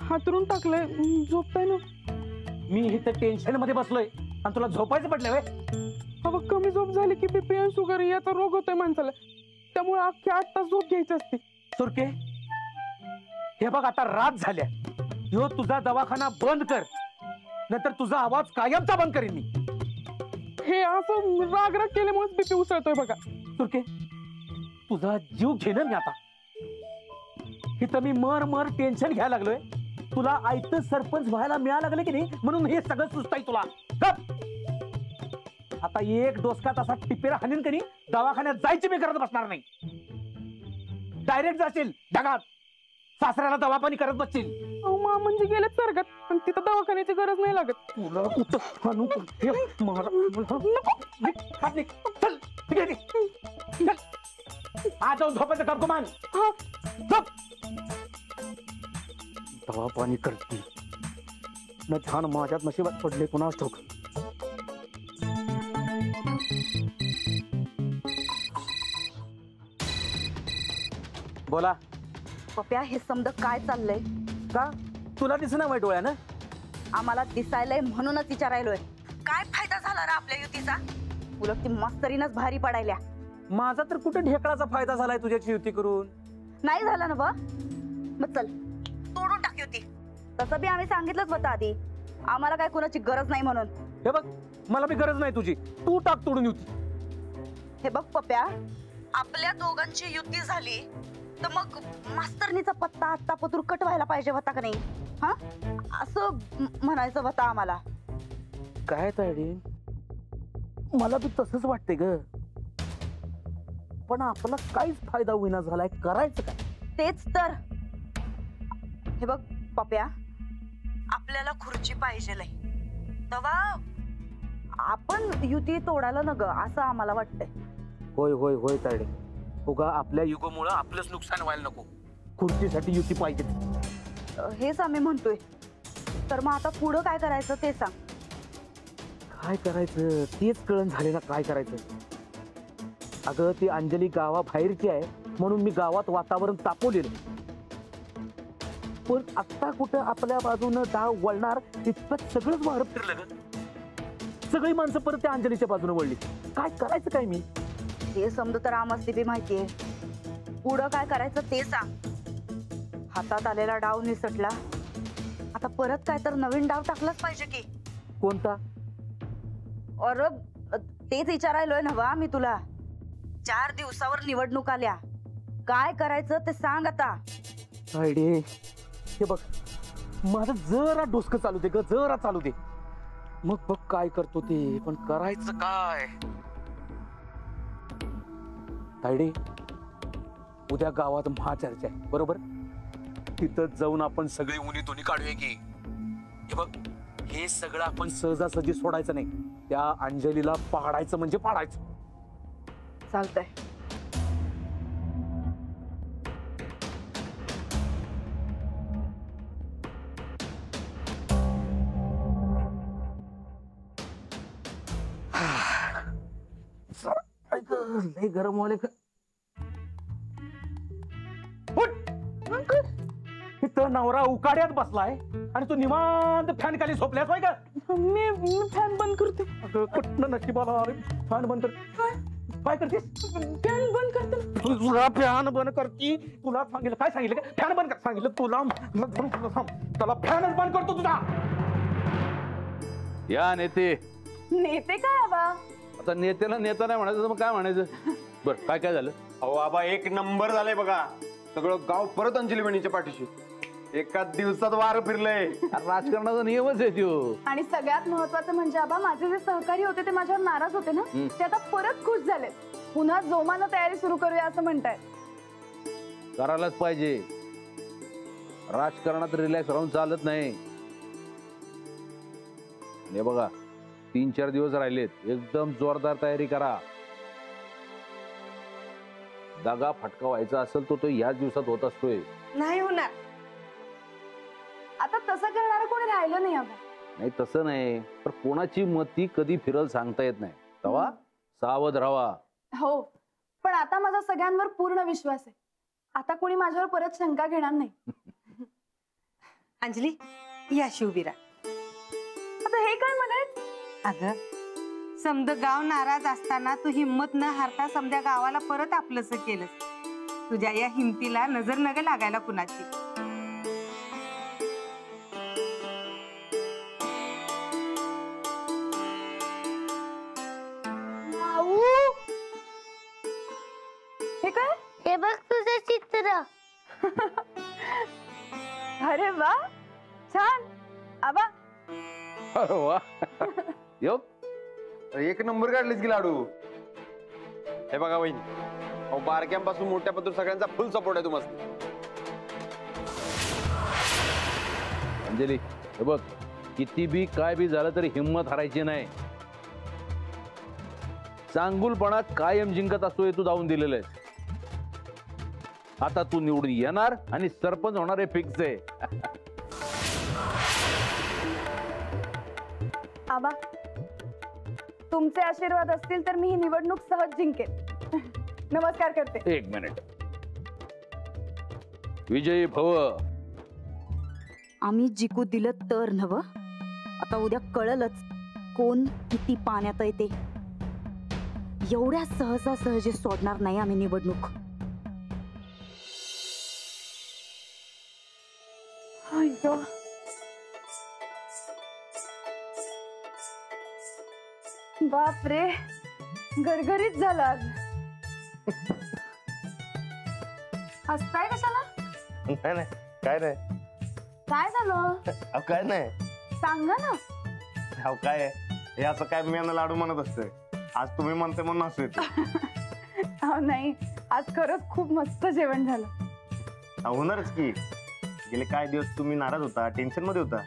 हातरून टाकलंय, झोपताय ना? मी इथं टेन्शन मध्ये बसलोय आणि तुला झोपायचं पडलं व्हय? अगं कमी झोप झाली की बीपी आणि शुगर याचा रोग होतोय माणसाला, त्यामुळे अख्खी 8 तास झोप घ्यायची असते. सुरके, हे बघ आता रात झाल्या, ह्यो तुझा दवाखाना बंद कर, नाहीतर तुझा आवाज कायमचा बंद करीन मी. हे असं राग राग केल्यामुळेच बीपी उसळतोय बघा. सुरके, तुझा जीव घेणं मी आता. इथं मी मर मर टेन्शन घ्यायला लागलोय, तुला आयतं सरपंच व्हायला मिळायला लागले की नाही, म्हणून हे सगळं सुचतंय तुला. गप! आता एक डोसका तसा टिपेरा हाणीन की नाही, दवाखान्यात जायची मी करत बसणार नाही. डायरेक्ट जाशील ढगात, सासऱ्याला दवापाणी करत बसशील. म्हणजे गेलेत स्वर्गात, पण तिथं दवाखान्याची गरज नाही लागत. तुला कुठं हाणू? हे हात निघ. चल, निघ, निघ. चल. आज जाऊन झोपायचं करतो मान. झोप. दवा पाणी करते न छान माझ्यात नशिबात पडले पुन्हा ठोक. बोला पप्या, हे समज काय चाललंय? का तुला दिसना वाईट डोळ्यानं? आम्हाला दिसायलंय म्हणूनच विचारायलोय. काय फायदा झाला रे आपल्या युतीचा? उलट ती मस्तरीनच भारी पडायल्या. माझा तर कुठे ढेकळाचा फायदा झालाय तुझ्याची युती करून? नाही झाला ना बा? मग चल तोडून टाक युती. तसं बी आम्ही सांगितलंच होतं आधी, आम्हाला काय कोणाची गरज नाही म्हणून. हे बघ, मला बी गरज नाही तुझी, तू टाक तोडून युती. हे बघ पप्या, आपल्या दोघांची युती झाली तर मग मास्तरनीचा पत्ता आत्ता पतूर कटवायला पाहिजे होता का नाही? हा, असं म्हणायचं होतं आम्हाला. काय तायडी, मला बी तसंच वाटतंय ग, पण आपला काहीच फायदा होईना झालाय, करायचं काय? तेच तर. हे बघ पप्या, आपल्याला खुर्ची पाहिजे तेव्हा आपण युती तोडायला न ग, असं आम्हाला वाटतंय. होय होय होय तायडे, उगा आपल्या युगोमुळं आपलंच नुकसान व्हायला नको. खुर्चीसाठी युती पाहिजे, हेच आम्ही म्हणतोय. तर मग आता पुढं काय करायचं ते सांग. काय करायचं तेच कळण झाले ना, काय करायचं. अगं ती अंजली गावाबाहेरची आहे म्हणून मी गावात वातावरण तापवलेलं, पण आता कुठं आपल्या बाजूनं डाव वळणार तितकं सगळंच वाढत फिरलं ग. सगळी माणसं परत त्या अंजलीच्या बाजूने वळली. काय करायचं काय मी? हे समज तर आम्हाला बी माहितीये. पुढं काय करायचं ते सांग. हातात आलेला डाव निसटला, आता परत काय तर नवीन डाव टाकलाच पाहिजे की. कोणता? और तेच विचारायलोय ना मी तुला. 4 दिवसावर निवडणूक आल्या, काय करायचं ते सांग आता. आयडे, हे बघ, माझं जरा डोसकं चालू दे ग, जरा चालू दे, मग बघ काय करतो ते. पण करायचं काय? तायडे, उद्या गावात महाचर्चा आहे बरोबर? तिथं जाऊन आपण सगळी उनी दोन्ही काढूया की. हे बघ, हे सगळं आपण सहजासहजी सोडायचं नाही, त्या अंजलीला पाडायचं म्हणजे पाडायचं. चालतंय. लय गरम व्हायले. इथं नवरा उकाड्यात बसलाय आणि तू निवांत फॅन खाली झोपल्यास होय का? मी फॅन बंद करते. अगं कुठनं नशिबाला आले, फॅन बंद कर. काय करतेस? फॅन बंद करते. तुला फॅन बंद करती? तुला सांगितलं, काय सांगितलं का? फॅन बंद कर सांगितलं तुला. त्याला फॅनच बंद करतो तुझा. या नेते. नेते काय आबा? आता नेत्याला नेता नाही म्हणायचं, मग काय म्हणायचं? बर, काय काय झालं? अहो आबा, एक नंबर झालंय बघा. सगळं गाव परत अंजली बहिणीच्या पाठीशी. एका दिवसात वार फिरलंय. राजकारणाचा नियमच आहे तो. आणि सगळ्यात महत्वाचं म्हणजे आबा, माझे जे सहकारी होते ते माझ्यावर नाराज होते ना, ते आता परत खुश झाले. पुन्हा जोमानं तयारी सुरू करूया असं म्हणताय. करायलाच पाहिजे. राजकारणात रिलॅक्स राहून चालत नाही. हे बघा, 3-4 दिवस राहिलेत, एकदम जोरदार तयारी करा. दगा फटका व्हायचा असेल तो याच दिवसात होत असतोय. नाही होणार. आता तसं करणारं कोणी राहिलं नाही आबा. नाही तसं नाही, पण कोणाची मती कधी फिरल सांगता येत नाही. तेव्हा सावध राहा. हो, पण आता माझा सगळ्यांवर पूर्ण विश्वास आहे. आता कोणी माझ्यावर परत शंका घेणार नाही. अंजली या शिवबीरा. आता हे काय म्हणायत? अगं समद गाव नाराज असताना तू हिम्मत न हारता समद्या गावाला परत आपलंस केलंस. तुझ्या या हिमतीला नजर नग लागायला कुणाची. हे काय? हे बघ तुझं चित्र. अरे वा, छान. आबा अरे वा यो एक नंबर काढलीस की लाडू. हे बघा वहिनी, अहो बारक्यांपासून मोठ्यापासून सगळ्यांचा फुल सपोर्ट आहे तुम्हाला. अंजली हे बघ, किती बी काय बी झालं तरी हिंमत हरायची नाही. चांगुलपणात कायम जिंकत असतो हे तू जाऊन दिलेलं आहे. आता तू निवडून येणार आणि सरपंच होणार हे फिक्स आहे. आबा, तुमचे आशीर्वाद असतील तर मी ही निवडणूक सहज जिंकेन. नमस्कार करते. एक मिनिट. विजयी भव. आम्ही जिंकू दिलं तर नव. आता उद्या कळलंच कोण किती पाण्यात येते. एवढ्या सहजासहजी सोडणार नाही आम्ही निवडणूक. अय्यो. बाप रे, गरगरीत झालं आज. हसताय कशाला? नाही नाही, काय नाही. काय झालं? अहो काय नाही. सांगा ना. अहो काय आहे, हे असं काय मी यांना लाडू म्हणत असतोय. आज तुम्ही म्हणते म्हणून असं येतं. अहो नाही, आज खरंच खूप मस्त जेवण झालं. अहो होणारच की. गेले काय दिवस तुम्ही नाराज होता, टेन्शन मध्ये होता.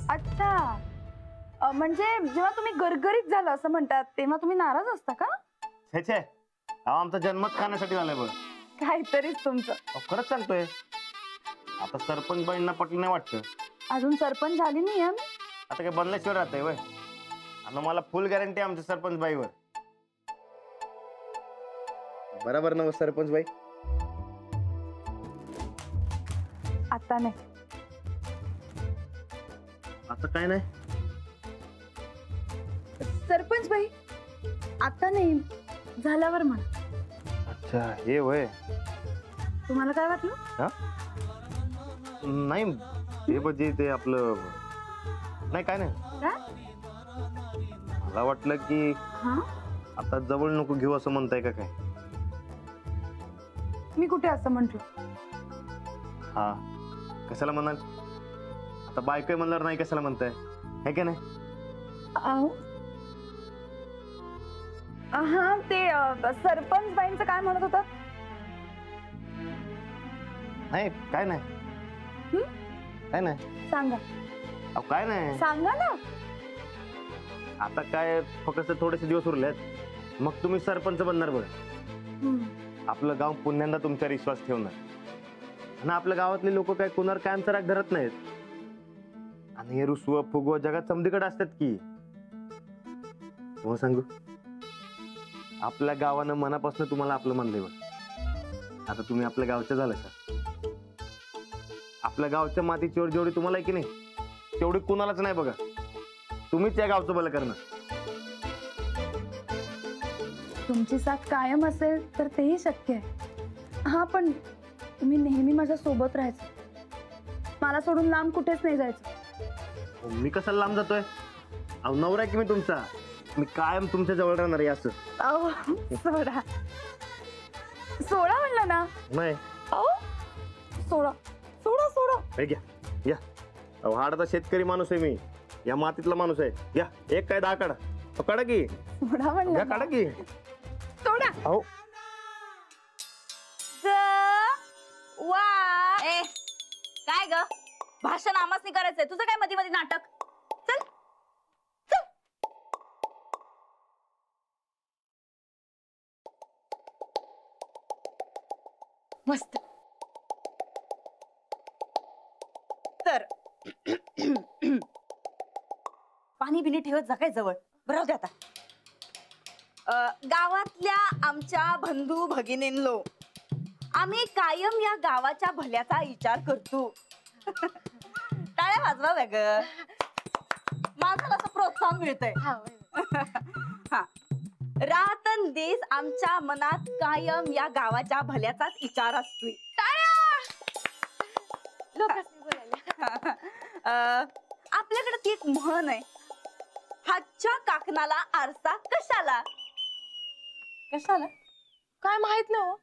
अच्छा, म्हणजे जेव्हा तुम्ही गरगरीत झालं असं म्हणतात तेव्हा तुम्ही नाराज असता का? छे छे, अहो आमचा जन्मच खाण्यासाठी झालाय बघ. काहीतरीच तुमचं. अहो खरंच सांगतोय. आता सरपंच बाईंना पटलं नाही वाटतं. अजून सरपंच झाली नाही आम्ही. आता काय बनल्याशिवाय राहतंय वय. आणि मला फुल गॅरंटी आमच्या सरपंच बाईवर. बरोबर ना सरपंच बाई? आता नाही. आता काय नाही. सरपंच बाई आता नाही, झाल्यावर म्हणा. अच्छा हे वय. तुम्हाला काय वाटलं? नाही हे म्हणजे ते आपलं नाही काय नाही. काय? मला वाटलं की हा, आता जवळ नको घेऊ असं म्हणताय का काय? मी कुठे असं म्हंटल? हा कशाला म्हणाल. आता बायको म्हणल्यावर नाही कशाला म्हणताय, है की नाही? हा ते सरपंच बाईंचं काय म्हणत होतात? नाही काय नाही. काय नाही. सांगा. अहो काय नाही. सांगा ना. आता काय फक्त थोडेसे दिवस उरलेत, मग तुम्ही सरपंच बनणार बघ. आपलं गाव पुन्यांदा तुमच्यावर विश्वास ठेवणार. आणि आपल्या गावातले लोक काय कुणावर कायमचा राग धरत नाहीत. आणि हे रुसव फुगव जगात समधीकडे असतात की. तुम्हाला सांगू, आपल्या गावानं मनापासून तुम्हाला आपलं मानलंय बघ. आता तुम्ही आपल्या गावच्या झाला सर. आपल्या गावच्या मातीची ओढ जेवढी तुम्हाला आहे की नाही तेवढी कुणालाच नाही बघा. तुम्हीच या गावचं भलं करणार. तुमची साथ कायम असेल तर तेही शक्य आहे. हा पण तुम्ही नेहमी माझ्या सोबत राहायचं. मला सोडून लांब कुठेच नाही जायचं. मी कसा लांब जातोय? अहो नवरा की मी तुमचा. मी कायम तुमच्या जवळ राहणार आहे असं. अहो सोडा. सोडा म्हणलं ना. नाही अहो सोडा सोडा सोडा. हे घ्या या. अहो हाडाचा शेतकरी माणूस आहे मी. या मातीतला माणूस आहे. या एक काय 10 काढा. काढा की. सोडा म्हणलं घ्या, ना. काढा की. सोडा. अहो काय ग भाषण आमासनी करायचंय तुझं काय मध्ये मध्ये नाटक. चल चल. मस्त. तर पाणी बिनी ठेवत जा काय जवळ. बरं दे आता. गावातल्या आमच्या बंधू भगिनींनो, आम्ही कायम या गावाच्या भल्याचा विचार करतो. टाळ्या वाजवा वेग माणसाला असं प्रोत्साहन मिळतंय. हा रातन दिस आमच्या मनात कायम या गावाच्या भल्याचाच विचार असतोय. आपल्याकडे ती एक म्हण आहे, हातच्या काकणाला आरसा कशाला. कशाला काय माहित नाही हो.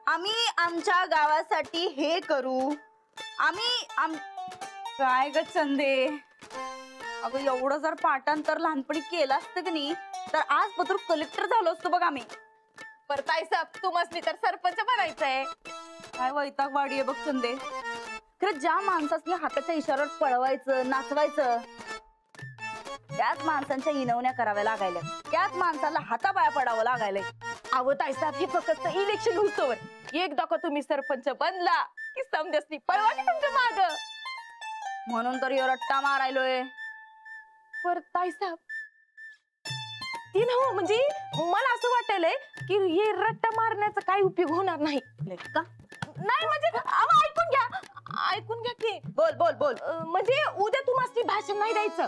आम्ही आमच्या गावासाठी हे करू. आम्ही काय ग चंदे, अगं एवढं जर पाठांतर लहानपणी केलं असतं की नाही तर आज पत्र कलेक्टर झालो असतो बघ आम्ही. परताय साहेब तुम्हाला तर सरपंच बनायचंय. काय वैतागवाडी आहे बघ चंदे. खरं ज्या माणसासनी हाताच्या इशाऱ्यावर पळवायचं नाचवायचं त्याच माणसांच्या इनवण्या कराव्या लागायल्या, त्याच माणसाला हातापाया पडावं लागायलंय. अहो ताईसाहेब हे फक्त इलेक्शन होतोवर एकदा का तुम्ही सरपंच बनला की समजसनी पळवाली तुमच्या माग. म्हणून तर यो रट्टा मारायलोय. पर ताईसाहेब ती नव्ह, म्हणजे मला असं वाटायलंय की हे रट्टा मारण्याचा काही उपयोग होणार नाही का? नाही म्हणजे अहो ऐकून घ्या की. बोल बोल बोल. म्हणजे उद्या तुम्हाला भाषण नाही द्यायचं,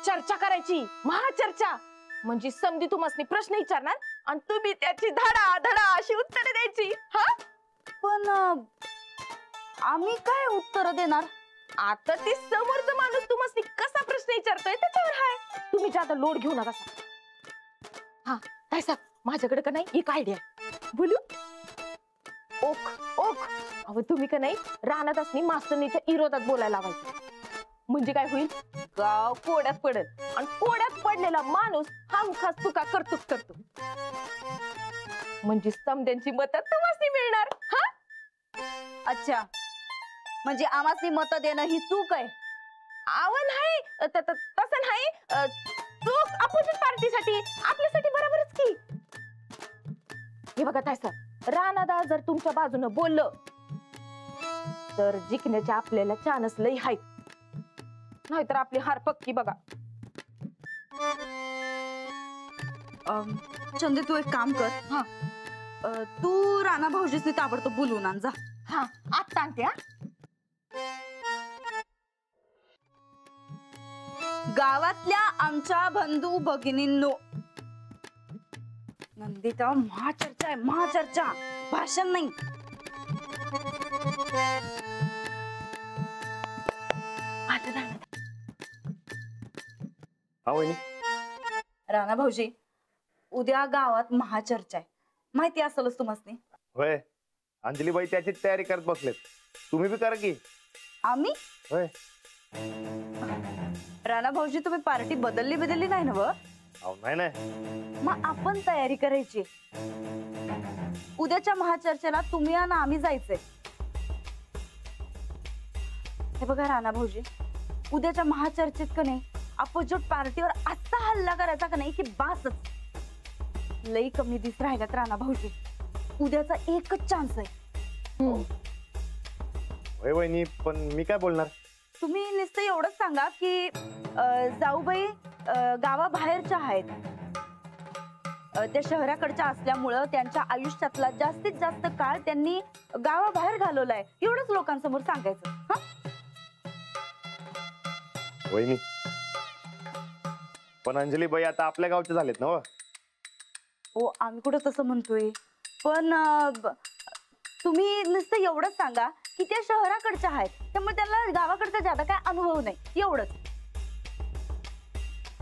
चर्चा करायची, महाचर्चा. म्हणजे समधी तुम्हाला प्रश्न विचारणार आणि तुम्ही त्याची धडा धडा अशी उत्तरे द्यायची. हा पण आम्ही काय उत्तर देणार? आता ते समोरचा माणूस तुम्हाला कसा प्रश्न विचारतोय त्याच्यावर हाय. तुम्ही जादा लोड घेऊ नका. हा काय साहेब माझ्याकडे का नाही एक आयडिया बोलू. ओक ओक अहो तुम्ही का नाही रानात असणी मास्तरनीच्या विरोधात बोलायला लावायचं. म्हणजे काय होईल, गाव कोड्यात पडेल आणि कोड्यात पडलेला माणूस हमखास चुका करतोच करतो. म्हणजे समध्यांची मतं तुम्हाला मिळणार. हा अच्छा, म्हणजे आम्हाला मत देणं ही चूक आहे? आव्हान नाही तसं नाही. चूक अपोजिट पार्टीसाठी, आपल्यासाठी बरोबरच की. हे बघा तायसा राणादा जर तुमच्या बाजूने बोललं तर जिंकण्याचे आपल्याला चान्स लई आहेत, नाहीतर आपली हार पक्की. बघा चंदे तू एक काम कर. हा तू राणा भाऊजीसनी ताबडतोब बोलून आण जा. हा आता आणते. हा गावातल्या आमच्या बंधू भगिनींनो, नंदिता महाचर्चा आहे, महाचर्चा, भाषण नाही. हा वहिनी. राणा भाऊजी उद्या गावात महाचर्चा आहे, माहिती असेलच तुम्हाला. होय, अंजलीबाई त्याची तयारी करत बसलेत, तुम्ही बी करा की. आम्ही होय. राणा भाऊजी तुम्ही पार्टी बदलली नाही ना? अहो नाही. मग आपण तयारी करायची. उद्याच्या महाचर्चेला तुम्ही आणि आम्ही जायचंय. हे बघा राणा भाऊजी, उद्याच्या महाचर्चेत का नाही अपोजिट पार्टीवर असा हल्ला करायचा का नाही की बासच. लई कमी दिस राहिल्यात राणा भाऊजी, उद्याचा एकच चान्स आहे. होय वहिनी, पण मी काय बोलणार? तुम्ही नुसतं एवढंच सांगा की जाऊबाई गावाबाहेरच्या आहेत, त्या शहराकडच्या असल्यामुळं त्यांच्या आयुष्यातला जास्तीत जास्त काळ त्यांनी गावाबाहेर घालवलाय, एवढंच लोकांसमोर सांगायचं. हा वहिनी, पण अंजलीबाई आता आपल्या गावचे झालेत ना? हो, आम्ही कुठं तसं म्हणतोय, पण तुम्ही नुसतं एवढंच सांगा की त्या शहराकडच्या आहेत, त्यामुळे त्यांना गावाकडचा ज्यादा काय अनुभव नाही, एवढंच.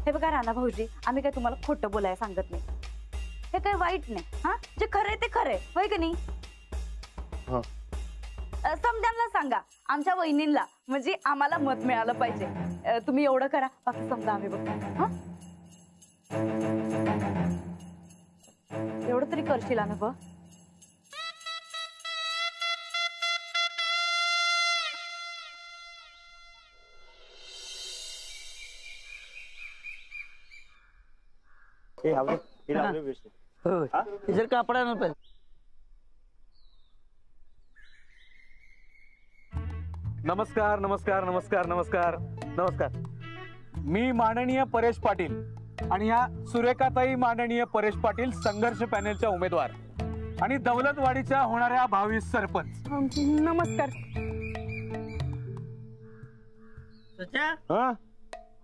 हे बघा राणा भाऊजी, आम्ही काय तुम्हाला खोटं बोलायला सांगत नाही, हे काही वाईट नाही. हा जे खरंय ते खरंय, होय की नाही? समजायला सांगा आमच्या वहिनींना, म्हणजे आम्हाला मत मिळालं पाहिजे. तुम्ही एवढं करा, बाकी समजा आम्ही बघतो. हा एवढं तरी करशील ना ब? कापडा न नमस्कार नमस्कार नमस्कार नमस्कार नमस्कार. मी माननीय परेश पाटील आणि ह्या सुरेखाताई माननीय परेश पाटील संघर्ष पॅनेलच्या उमेदवार. आणि दौलतवाडीच्या होणाऱ्या भावी सरपंच. नमस्कार. हा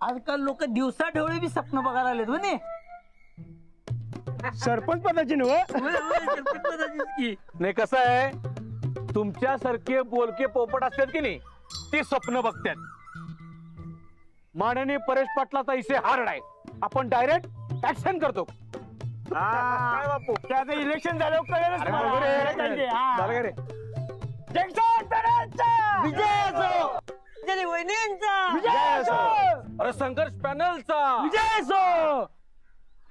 आजकाल लोक दिवसा ढवळे बी स्वप्न बघायला आलेत हो ने. सरपंच पदाची नाही कसं आहे, तुमच्यासारखे बोलके पोपट असतात की नाही ते स्वप्न बघतात. माननीय परेश पाटलाचा इसे हार्ड आहे, आपण डायरेक्ट ऍक्शन करतो. काय बापू, त्याचं इलेक्शन झालं कळेलच मला. अरे संघर्ष पॅनलचा विजय असो.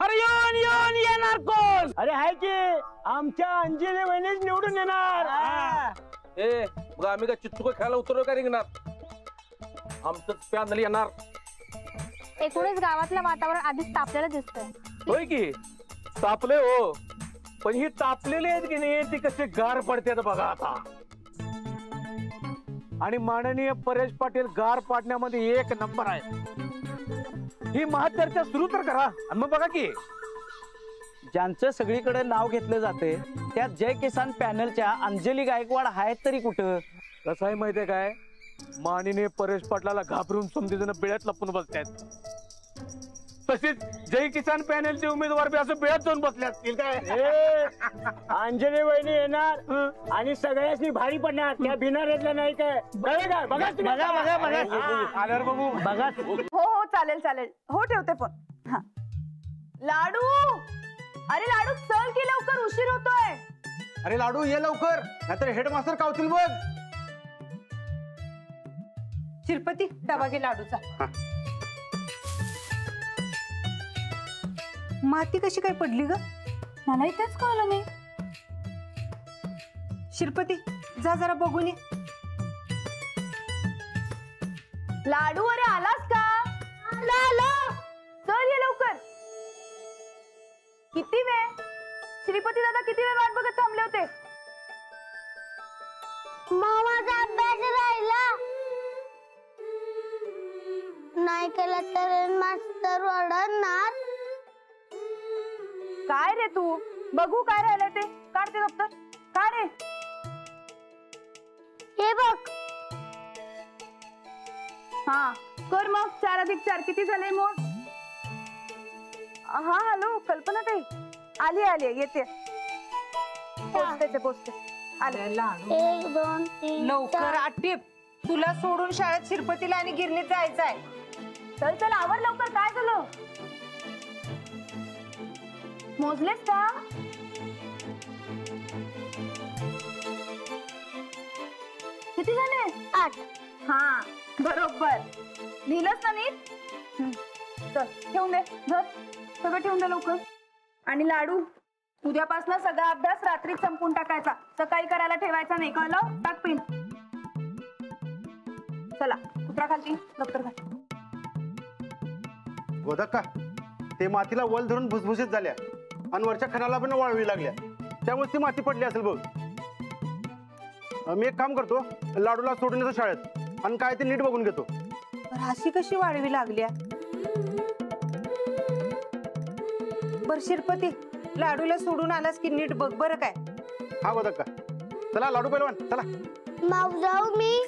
अरे येऊन येणार कोण? अरे आहे की आमच्या अंजली वहिनीच निवडून येणार. ए मग आम्ही का चित्तुक खेळायला उतरलो का रिंगणार? आमचंच पॅनल येणार. एकूणच गावातलं वातावरण आधीच तापलेलं दिसतंय. होय की तापले हो, पण ही तापलेले आहेत की नाही ती कसे गार पडतात बघा आता. आणि माननीय परेश पाटील गार पाडण्यामध्ये एक नंबर आहे. ही महाचर्चा सुरू तर करा आणि मग बघा की ज्यांचं सगळीकडे नाव घेतलं जाते त्यात जय किसान पॅनलच्या अंजली गायकवाड आहेत तरी कुठं? कसं आहे माहितीये काय, माननीय परेश पाटलाला घाबरून समधी जण बिळ्यात लपून बसतात. तसेच जय किसान पॅनलचे उमेदवार बी असं बिळ्यात जाऊन बसले असतील काय. अंजली वहिनी येणार आणि सगळ्यांनी भारी पडणार. त्या भिनाऱ्यातल्या नाही काय बघा बघा आल्यावर बघू. बघा हो चालेल चालेल. हो ठेवते फोन. हा लाडू, अरे लाडू चल की लवकर, उशीर होतोय. अरे लाडू ये लवकर, नाहीतर हेडमास्टर कावतील बघ. शिरपती डबा घे लाडूचा. माती कशी काय पडली ग? मला इथेच कळलं नाही. शिरपती जा जरा बघून ये. लाडू अरे आलास का? आलो. चल ये लवकर. किती वेळ? श्रीपती दादा किती वेळ वाट बघत थांबले होते? मामाचा अभ्यास राहिला नाही केला तर मास्तर ओरडणार. काय रे तू, बघू काय राहिलंय ते. काढ ते दप्तर, काढ रे. हे बघ. हा कर मग. 4 अधिक 4 किती झाले मग? हा हॅलो कल्पना ताई. आली येते. पोचते आले. 1 2 3 लवकर आटिप, तुला सोडून शाळेत शिरपतीला आणि गिरणीत जायचंय. चल आवर लवकर. काय झालं? मोजलेस का? किती झाले? 8. हा बरोबर लिहिलंस ना नीट. चल ठेवून दे. धर सगळं ठेवून दे लवकर. आणि लाडू उद्यापासून सगळा अभ्यास रात्री संपून टाकायचा, सकाळी करायला ठेवायचा नाही. कळलं? टाक पिन. चला उतरा खालती. दप्तर घाल. गोदक का ते मातीला वल धरून भुसभुशीत झाल्या आणि वरच्या खणाला पण वाळवी लागल्या, त्यामुळे ती माती पडली असेल बघ. मी एक काम करतो, लाडूला सोडून येतो शाळेत आणि काय ते नीट बघून घेतो. अशी कशी वाढवी लागल्या? बर शिरपती लाडूला सोडून आलास की नीट बघ बरं काय. हा गोदक का. चला लाडू पहिलवान चला. माऊ जाऊ मी.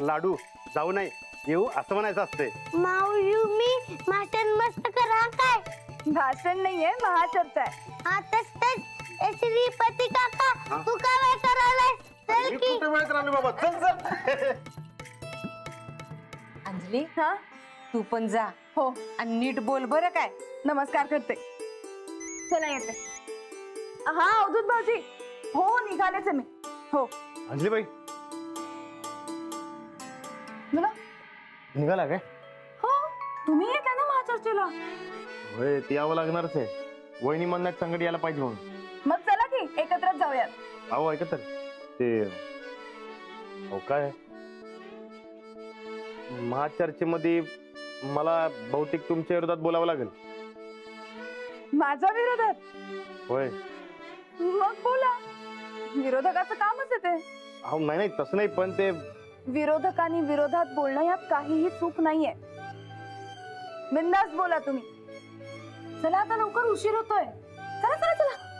लाडू जाऊ नाही येऊ असं म्हणायचं असते. माऊ येऊ मी. भाषण मस्त करा. काय भाषण नाहीये, महाचर्चा आहे. आताच श्रीपती काका तू काय करायलाय? चल मी की. कुठे वेळेत राहिलो बाबा. चल अंजली हा तू पण जा. हो आणि नीट बोल बरं काय. नमस्कार करते. चला येते. हा अवधूत भाऊजी. हो निघालेच आहे मी. हो अंजली बाई बोला. निघाला काय? हो तुम्ही येता ना महाचर्चेला? होय ते यावं लागणारच आहे. वहिनी म्हणण्यात संगत यायला पाहिजे म्हणून. मग चला की एकत्रच जाऊयात. अहो ऐका तर ते हो काय महाचर्चेमध्ये मला बहुतेक तुमच्या विरोधात बोलावं लागेल. माझ्या विरोधात? होय. मग बोला. विरोधकाचं कामच आहे ते. अहो नाही तसं नाही, पण ते विरोधकांनी विरोधात बोलणं यात काहीही चूक नाहीये. बिंदास बोला तुम्ही. चला आता लवकर उशीर होतोय. चला चला चला